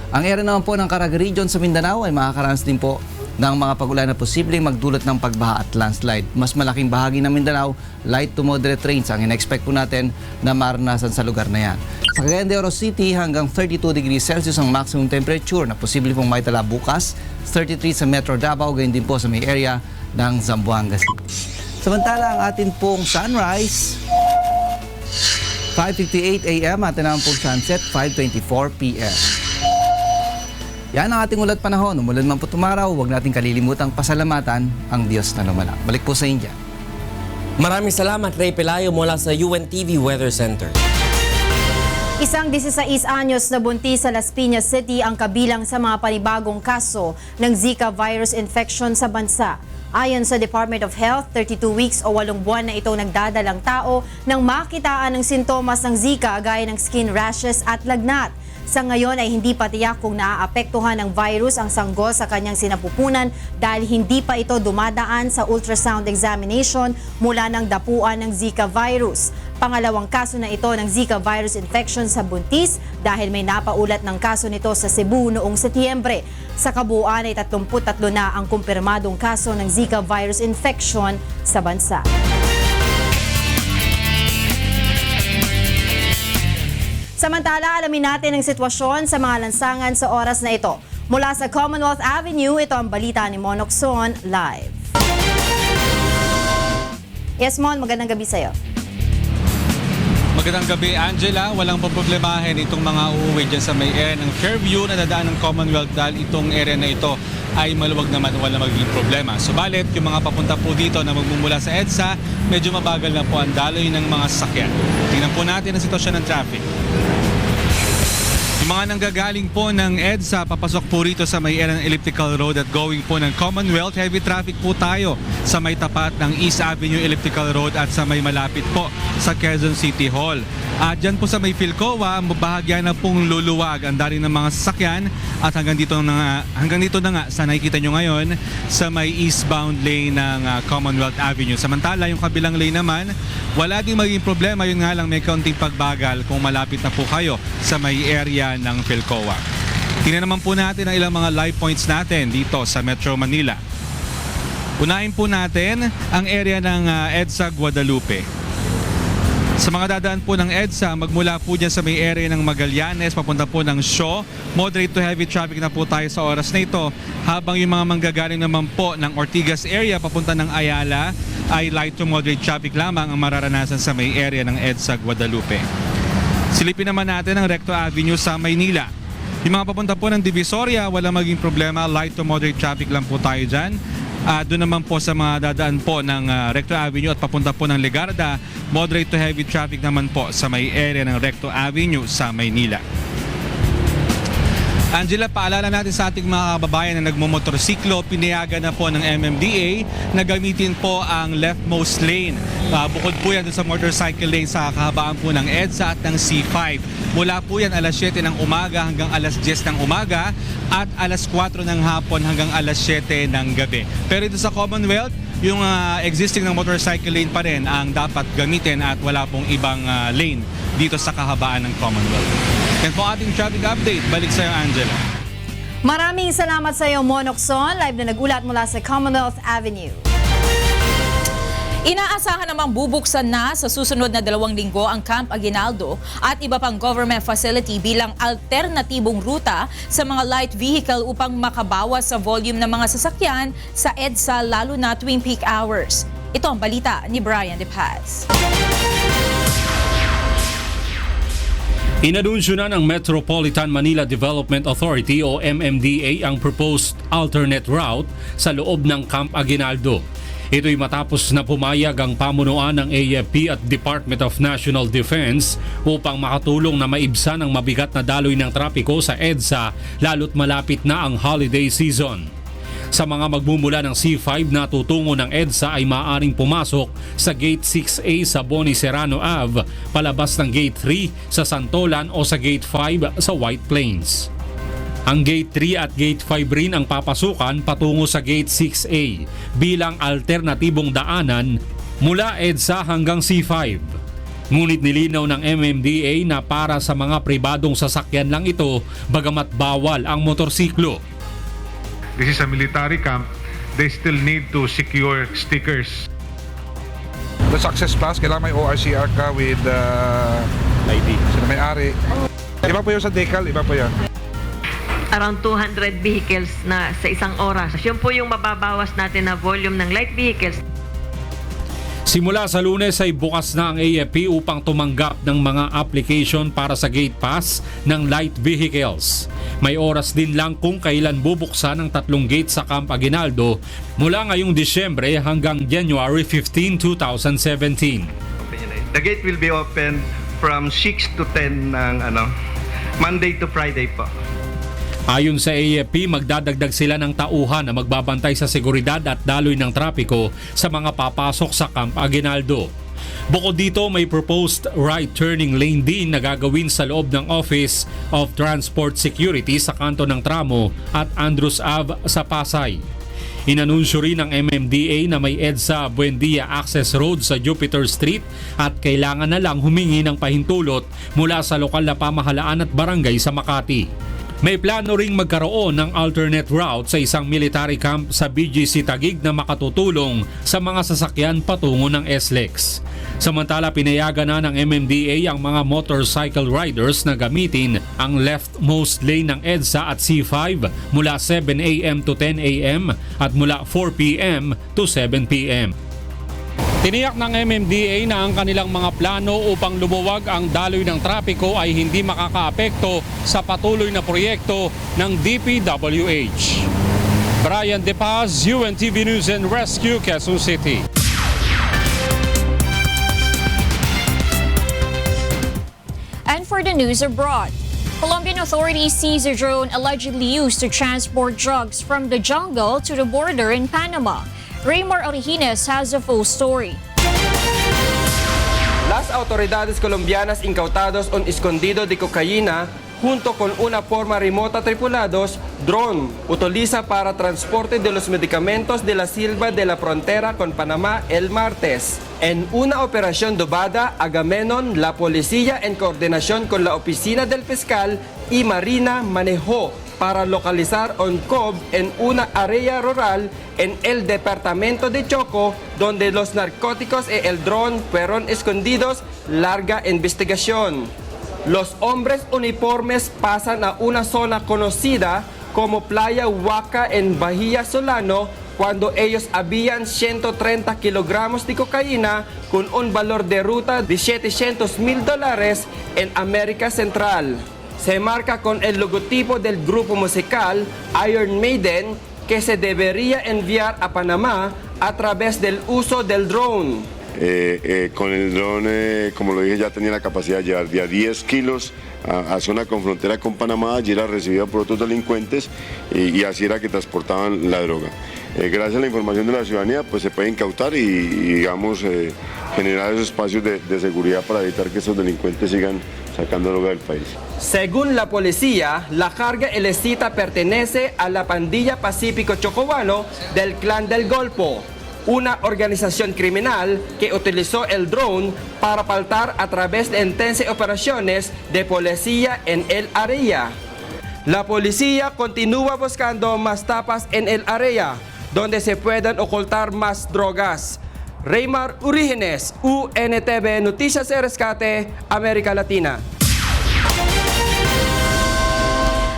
Ang area naman po ng Caraga Region sa Mindanao ay makakaranas din po ng mga pagulan na posibleng magdulot ng pagbaha at landslide. Mas malaking bahagi ng Mindanao, light to moderate rains ang in-expect po natin na maranasan sa lugar na yan. Sa Cagayan de Oro City, hanggang 32 degrees Celsius ang maximum temperature na posible pong maitala bukas, 33 sa Metro Davao, gayon din po sa may area ng Zamboanga City. Samantala, ang atin pong sunrise, 5:58 a.m. at ang pong sunset, 5:24 p.m. Yan ang ating ulat panahon. Umulan man po tumaraw, huwag natin kalilimutang pasalamatan ang Diyos na lumala. Balik po sa India. Maraming salamat Ray Pelayo mula sa UNTV Weather Center. Isang 16 anyos na buntis sa Las Piñas City ang kabilang sa mga panibagong kaso ng Zika virus infection sa bansa. Ayon sa Department of Health, 32 weeks o 8 buwan na itong nagdadalang tao nang makitaan ng sintomas ng Zika gaya ng skin rashes at lagnat. Sa ngayon ay hindi pa tiyak kung naaapektuhan ng virus ang sanggol sa kanyang sinapupunan dahil hindi pa ito dumadaan sa ultrasound examination mula ng dapuan ng Zika virus. Pangalawang kaso na ito ng Zika virus infection sa buntis dahil may napaulat ng kaso nito sa Cebu noong Setyembre. Sa kabuuan ay 33 na ang kumpirmadong kaso ng Zika virus infection sa bansa. Samantala, alamin natin ang sitwasyon sa mga lansangan sa oras na ito. Mula sa Commonwealth Avenue, ito ang balita ni Monok Son live. Yes, Mon, magandang gabi sa'yo. Magandang gabi, Angela. Walang problemahin itong mga uuwi dyan sa may area ng Fairview na dadaan ng Commonwealth dahil itong area na ito ay maluwag naman, wala magiging problema. Subalit, yung mga papunta po dito na magmumula sa EDSA, medyo mabagal na po ang daloy ng mga sasakyan. Tingnan po natin ang sitwasyon ng traffic. Yung mga nanggagaling po ng EDSA, papasok po rito sa may area ng Elliptical Road at going po ng Commonwealth. Heavy traffic po tayo sa may tapat ng East Avenue Elliptical Road at sa may malapit po sa Quezon City Hall. At dyan po sa may Philcoa, bahagya na pong luluwag ang daloy ng mga sasakyan at hanggang dito na nga sa nakikita nyo ngayon sa may eastbound lane ng Commonwealth Avenue. Samantala yung kabilang lane naman, wala ding magiging problema, yun nga lang may kaunting pagbagal kung malapit na po kayo sa may area ng Philcoa. Tingnan naman po natin ang ilang mga live points natin dito sa Metro Manila. Unahin po natin ang area ng EDSA Guadalupe. Sa mga dadaan po ng EDSA, magmula po dyan sa may area ng Magallanes, papunta po ng Shaw, moderate to heavy traffic na po tayo sa oras na ito. Habang yung mga manggagaling naman po ng Ortigas area, papunta ng Ayala, ay light to moderate traffic lamang ang mararanasan sa may area ng EDSA Guadalupe. Silipin naman natin ang Recto Avenue sa Maynila. Yung mga papunta po ng Divisoria, wala maging problema, light to moderate traffic lang po tayo dyan. Doon naman po sa mga dadaan po ng Recto Avenue at papunta po ng Legarda, moderate to heavy traffic naman po sa may area ng Recto Avenue sa Maynila. Angela, paalala natin sa ating mga kababayan na nagmumotorsiklo, pinayagan na po ng MMDA na gamitin po ang leftmost lane. Bukod po yan sa motorcycle lane sa kahabaan po ng EDSA at ng C5. Mula po yan alas 7 ng umaga hanggang alas 10 ng umaga at alas 4 ng hapon hanggang alas 7 ng gabi. Pero ito sa Commonwealth, yung existing ng motorcycle lane pa rin ang dapat gamitin at wala pong ibang lane dito sa kahabaan ng Commonwealth. Yan po ating traffic update. Balik sa iyo, Angela. Maraming salamat sa iyo, Monok Son, live na nagulat mula sa Commonwealth Avenue. Inaasahan namang bubuksan na sa susunod na 2 linggo ang Camp Aguinaldo at iba pang government facility bilang alternatibong ruta sa mga light vehicle upang makabawas sa volume ng mga sasakyan sa EDSA lalo na tuwing peak hours. Ito ang balita ni Brian De Paz. Inanunsyo na ng Metropolitan Manila Development Authority o MMDA ang proposed alternate route sa loob ng Camp Aguinaldo. Ito'y matapos na pumayag ang pamunuan ng AFP at Department of National Defense upang makatulong na maibsan ang mabigat na daloy ng trapiko sa EDSA lalo't malapit na ang holiday season. Sa mga magmumula ng C5 na tutungo ng EDSA ay maaaring pumasok sa Gate 6A sa Boni Serrano Ave, palabas ng Gate 3 sa Santolan o sa Gate 5 sa White Plains. Ang Gate 3 at Gate 5 rin ang papasukan patungo sa Gate 6A bilang alternatibong daanan mula EDSA hanggang C5. Ngunit nilinaw ng MMDA na para sa mga pribadong sasakyan lang ito bagamat bawal ang motorsiklo. This is a military camp. They still need to secure stickers. The Success Plus, kailangan may ORCR ka with ID. Sino may-ari. Iba po yun sa decal, iba po yan. Around 200 vehicles na sa isang oras. Yun po yung mababawas natin na volume ng light vehicles. Simula sa Lunes ay bukas na ang AFP upang tumanggap ng mga application para sa gate pass ng light vehicles. May oras din lang kung kailan bubuksan ang 3 gate sa Camp Aguinaldo mula ngayong Disyembre hanggang January 15, 2017. The gate will be open from 6 to 10 ng Monday to Friday po. Ayon sa AFP, magdadagdag sila ng tauhan na magbabantay sa seguridad at daloy ng trapiko sa mga papasok sa Camp Aguinaldo. Bukod dito, may proposed right turning lane din na gagawin sa loob ng Office of Transport Security sa kanto ng Tramo at Andrews Ave sa Pasay. Inanunsyo rin ng MMDA na may EDSA Buendia Access Road sa Jupiter Street at kailangan na lang humingi ng pahintulot mula sa lokal na pamahalaan at barangay sa Makati. May plano ring magkaroon ng alternate route sa isang military camp sa BGC Taguig na makatutulong sa mga sasakyan patungo ng SLEX. Samantala, pinayagan na ng MMDA ang mga motorcycle riders na gamitin ang leftmost lane ng EDSA at C5 mula 7 a.m. to 10 a.m. at mula 4 p.m. to 7 p.m. Tiniyak ng MMDA na ang kanilang mga plano upang lumuwag ang daloy ng trapiko ay hindi makakaapekto sa patuloy na proyekto ng DPWH. Brian De Paz, UNTV News and Rescue, Quezon City. And for the news abroad, Colombian authorities seized a drone allegedly used to transport drugs from the jungle to the border in Panama. Raymar Orihines has a full story. Las autoridades colombianas incautados un escondido de cocaína junto con una forma remota tripulados drone utiliza para transporte de los medicamentos de la selva de la frontera con Panamá el martes. En una operación dubada, Agamenon, la policía en coordinación con la oficina del fiscal y Marina manejó para localizar un COB en una área rural en el departamento de Choco, donde los narcóticos y el dron fueron escondidos. Larga investigación. Los hombres uniformes pasan a una zona conocida como Playa Huaca en Bahía Solano cuando ellos habían 130 kilogramos de cocaína con un valor de ruta de $700,000 en América Central. Se marca con el logotipo del grupo musical Iron Maiden que se debería enviar a Panamá a través del uso del drone. Con el dron, como lo dije, ya tenía la capacidad de llevar de a 10 kilos a zona con frontera con Panamá. Allí era recibida por otros delincuentes y así era que transportaban la droga. Gracias a la información de la ciudadanía, pues se puede incautar y digamos, generar esos espacios de seguridad para evitar que esos delincuentes sigan sacando droga del país. Según la policía, la carga ilícita pertenece a la pandilla Pacífico Chocobano del Clan del Golfo, una organización criminal que utilizó el drone para faltar a través de intensas operaciones de policía en el área. La policía continúa buscando más tapas en el área, donde se puedan ocultar más drogas. Raymar Orihines, UNTV Noticias y Rescate, América Latina.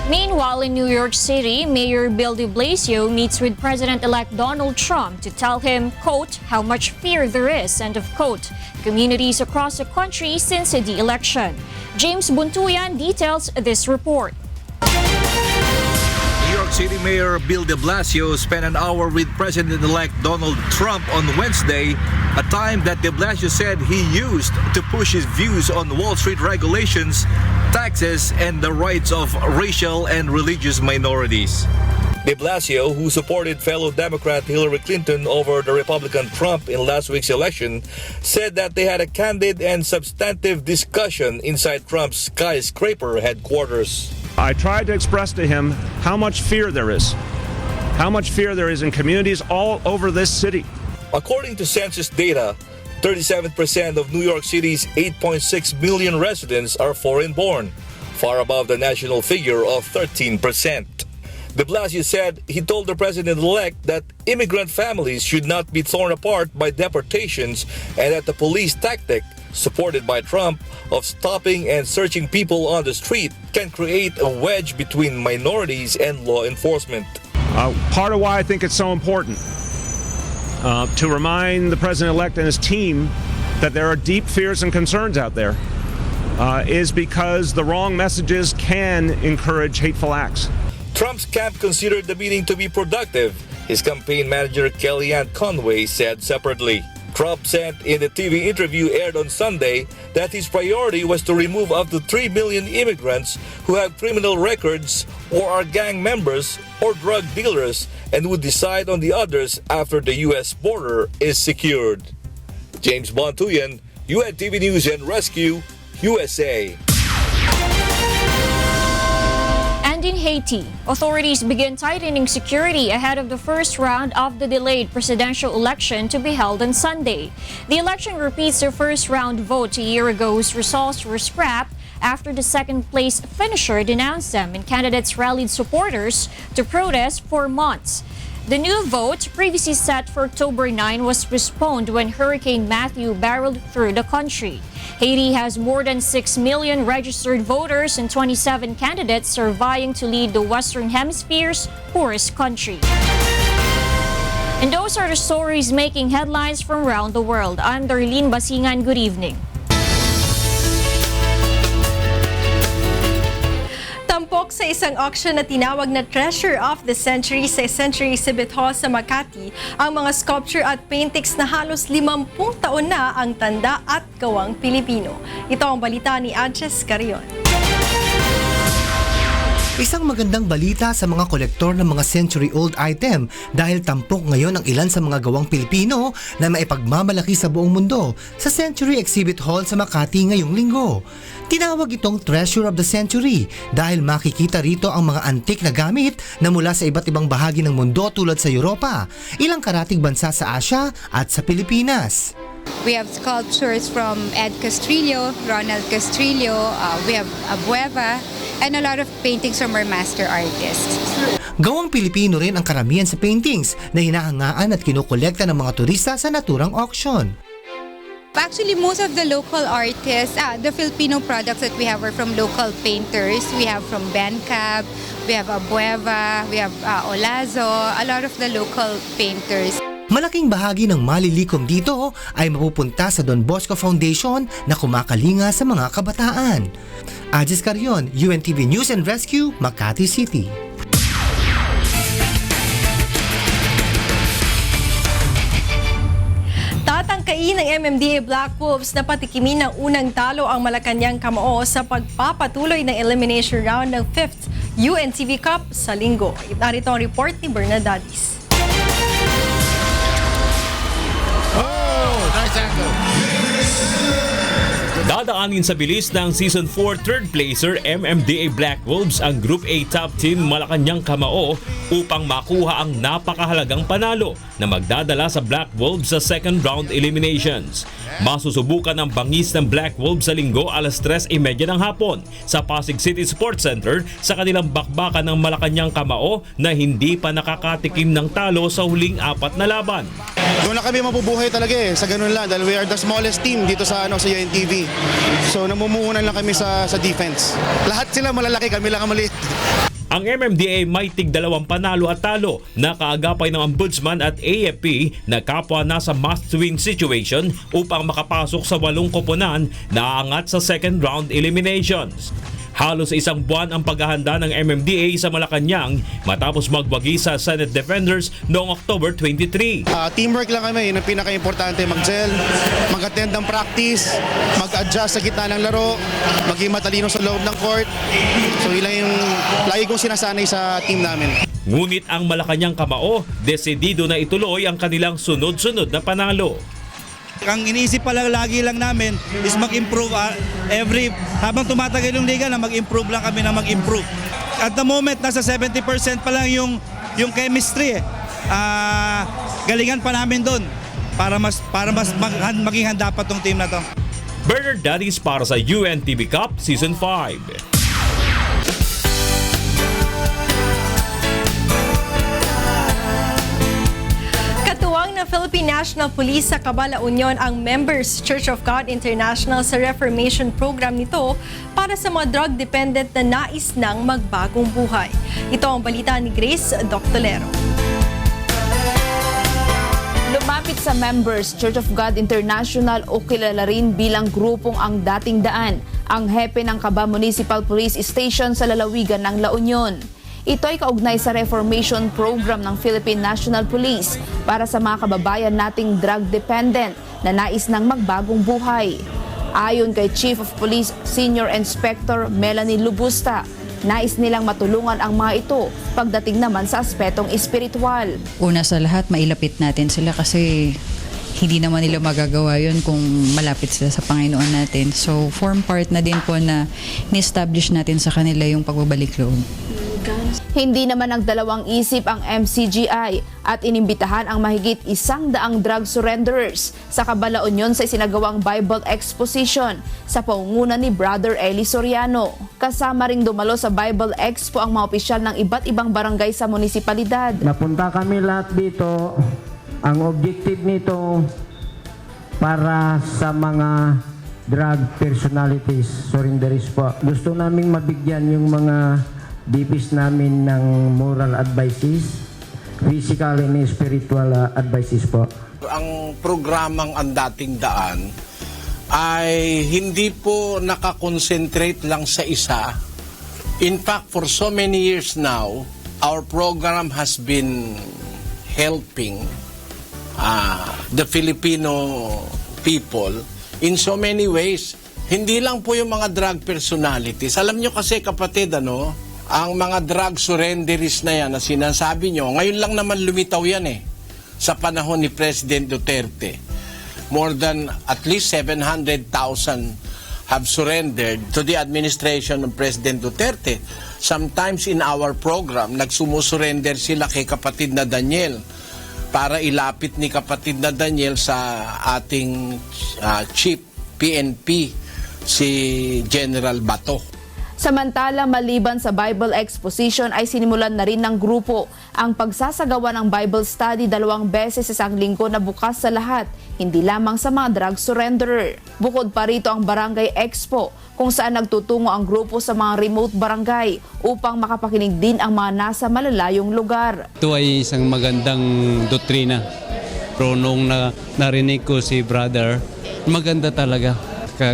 Meanwhile, in New York City, Mayor Bill de Blasio meets with President-elect Donald Trump to tell him, quote, how much fear there is, end of quote, communities across the country since the election. James Buntuyan details this report. New York City Mayor Bill de Blasio spent an hour with President-elect Donald Trump on Wednesday, a time that de Blasio said he used to push his views on Wall Street regulations, taxes, and the rights of racial and religious minorities. De Blasio, who supported fellow Democrat Hillary Clinton over the Republican Trump in last week's election, said that they had a candid and substantive discussion inside Trump's skyscraper headquarters. I tried to express to him how much fear there is. How much fear there is in communities all over this city. According to census data, 37% of New York City's 8.6 million residents are foreign-born, far above the national figure of 13%. De Blasio said he told the president-elect that immigrant families should not be torn apart by deportations and that the police tactic, supported by Trump, of stopping and searching people on the street can create a wedge between minorities and law enforcement. Part of why I think it's so important to remind the president-elect and his team that there are deep fears and concerns out there is because the wrong messages can encourage hateful acts. Trump's camp considered the meeting to be productive, his campaign manager Kellyanne Conway said separately. Trump said in a TV interview aired on Sunday that his priority was to remove up to 3 million immigrants who have criminal records or are gang members or drug dealers and would decide on the others after the U.S. border is secured. James Bontuyan, UNTV News and Rescue, USA. And in Haiti, authorities begin tightening security ahead of the first round of the delayed presidential election to be held on Sunday. The election repeats the first round vote a year ago whose results were scrapped after the second-place finisher denounced them and candidates rallied supporters to protest for months. The new vote, previously set for October 9, was postponed when Hurricane Matthew barreled through the country. Haiti has more than 6 million registered voters and 27 candidates are vying to lead the Western Hemisphere's poorest country. And those are the stories making headlines from around the world. I'm Darlene Basingan. Good evening. Tampok sa isang auction na tinawag na Treasure of the Century sa Century Exhibit Hall sa Makati ang mga sculpture at paintings na halos 50 taon na ang tanda at gawang Pilipino. Ito ang balita ni Anches Carion. Isang magandang balita sa mga kolektor ng mga century-old item dahil tampok ngayon ang ilan sa mga gawang Pilipino na maipagmamalaki sa buong mundo sa Century Exhibit Hall sa Makati ngayong linggo. Tinawag itong Treasure of the Century dahil makikita rito ang mga antik na gamit na mula sa iba't ibang bahagi ng mundo tulad sa Europa, ilang karatig bansa sa Asia at sa Pilipinas. We have sculptures from Ed Castrillo, Ronald Castrillo, we have Abueva, and a lot of paintings from our master artists. Gawang Pilipino rin ang karamihan sa paintings na hinahangaan at kinukolekta ng mga turista sa naturang auction. Actually, most of the local artists, the Filipino products that we have are from local painters. We have from Bencab, we have Abueva, we have Olazo, a lot of the local painters. Malaking bahagi ng malilikom dito ay mapupunta sa Don Bosco Foundation na kumakalinga sa mga kabataan. Ajes Carion, UNTV News and Rescue, Makati City. Tatangkain ng MMDA Black Wolves na patikimin ng unang talo ang Malacanang Kamao sa pagpapatuloy ng elimination round ng 5th UNTV Cup sa linggo. Narito ang report ni Bernadadis. Dadaanin sa bilis ng Season 4 third placer MMDA Black Wolves ang Group A top team Malacanang Kamao upang makuha ang napakahalagang panalo na magdadala sa Black Wolves sa second round eliminations. Masusubukan ang bangis ng Black Wolves sa linggo alas 3:30 ng hapon sa Pasig City Sports Center sa kanilang bakbakan ng Malacanang Kamao na hindi pa nakakatikim ng talo sa huling 4 na laban. Doon na kami mabubuhay talaga sa ganun lang dahil we are the smallest team dito sa sa UNTV. So namumuhunan lang kami sa defense. Lahat sila malalaki, kami lang ang maliit. Ang MMDA may tig-2 panalo at talo na kaagapay ng Ombudsman at AFP na kapwa nasa must-win situation upang makapasok sa 8 koponan na aangat sa second round eliminations. Halos isang buwan ang paghahanda ng MMDA sa Malacanang matapos magwagi sa Senate Defenders noong October 23. Teamwork lang kami, yun ang pinaka-importante. Mag-gel, mag-attend ng practice, mag-adjust sa gitna ng laro, maging matalino sa loob ng court. So yun lang yung lagi kong sinasanay sa team namin. Ngunit ang Malacanang Kamao, desidido na ituloy ang kanilang sunod-sunod na panalo. Ang iniisip pa lang lagi lang namin is mag-improve habang tumatagal yung liga na mag-improve lang kami na mag-improve. At the moment nasa 70% pa lang yung chemistry galingan pa namin doon para mas maging handa pa tong team na to. Bernard Daddies para sa UNTV Cup Season 5. Ng Philippine National Police sa Cabala Union ang Members Church of God International sa Reformation Program nito para sa mga drug-dependent na nais ng magbagong buhay. Ito ang balita ni Grace Doctolero. Lumapit sa Members Church of God International o kilala rin bilang grupong Ang Dating Daan, ang hepe ng Caba Municipal Police Station sa lalawigan ng La Union. Ito ay kaugnay sa Reformation Program ng Philippine National Police para sa mga kababayan nating drug-dependent na nais ng magbagong buhay. Ayon kay Chief of Police Senior Inspector Melanie Lubusta, nais nilang matulungan ang mga ito pagdating naman sa aspetong espiritual. Una sa lahat, mailapit natin sila kasi hindi naman nila magagawa yun kung malapit sila sa Panginoon natin. So, form part na din po na ni-establish natin sa kanila yung pagbabalik loob. Hindi naman nagdalawang isip ang MCGI at inimbitahan ang mahigit 100 drug surrenderers sa Cabalaon sa isinagawang Bible Exposition sa pangunguna ni Brother Eli Soriano. Kasama ring dumalo sa Bible Expo ang mga opisyal ng iba't ibang barangay sa munisipalidad. Napunta kami lahat dito. Ang objective nito para sa mga drug personalities, surrenderies po. Gusto naming mabigyan yung mga DPs namin ng moral advices, physical and spiritual advices po. Ang programang Ang Dating Daan ay hindi po nakakonsentrate lang sa isa. In fact, for so many years now, our program has been helping the Filipino people in so many ways. Hindi lang po yung mga drug personalities. Alam nyo kasi kapatid, ang mga drug surrenderies na yan na sinasabi nyo, ngayon lang naman lumitaw yan sa panahon ni President Duterte. More than at least 700,000 have surrendered to the administration of President Duterte. Sometimes in our program, nagsumusurrender sila kay kapatid na Daniel para ilapit ni kapatid na Daniel sa ating chief PNP, si General Bato. Samantala, maliban sa Bible Exposition ay sinimulan na rin ng grupo ang pagsasagawa ng Bible Study 2 beses sa isang linggo na bukas sa lahat, hindi lamang sa mga drug surrenderer. Bukod pa rito ang Barangay Expo, kung saan nagtutungo ang grupo sa mga remote barangay upang makapakinig din ang mga nasa malalayong lugar. Ito ay isang magandang doktrina. Pero nung narinig ko si brother, maganda talaga.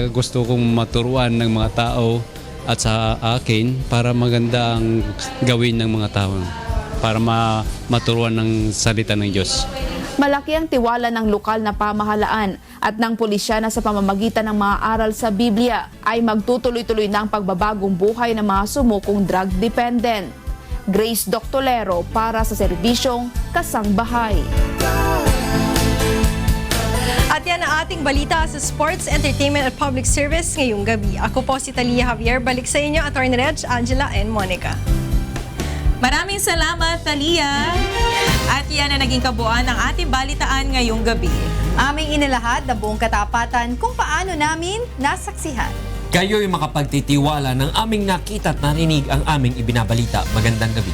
Gusto kong maturuan ng mga tao at sa akin para maganda ang gawin ng mga tao para maturuan ng salita ng Diyos. Malaki ang tiwala ng lokal na pamahalaan at ng pulisya na sa pamamagitan ng mga aral sa Biblia ay magtutuloy-tuloy ng pagbabagong buhay ng mga sumukong drug dependent. Grace Doctolero para sa serbisyong Kasangbahay. At yan ang ating balita sa sports, entertainment at public service ngayong gabi. Ako po si Talia Javier. Balik sa inyo, Attorney Reg, Angela, and Monica. Maraming salamat, Talia. At yan ang naging kabuuan ng ating balitaan ngayong gabi. Aming inilahad na buong katapatan kung paano namin nasaksihan. Kayo'y makapagtitiwala ng aming nakita at narinig ang aming ibinabalita. Magandang gabi.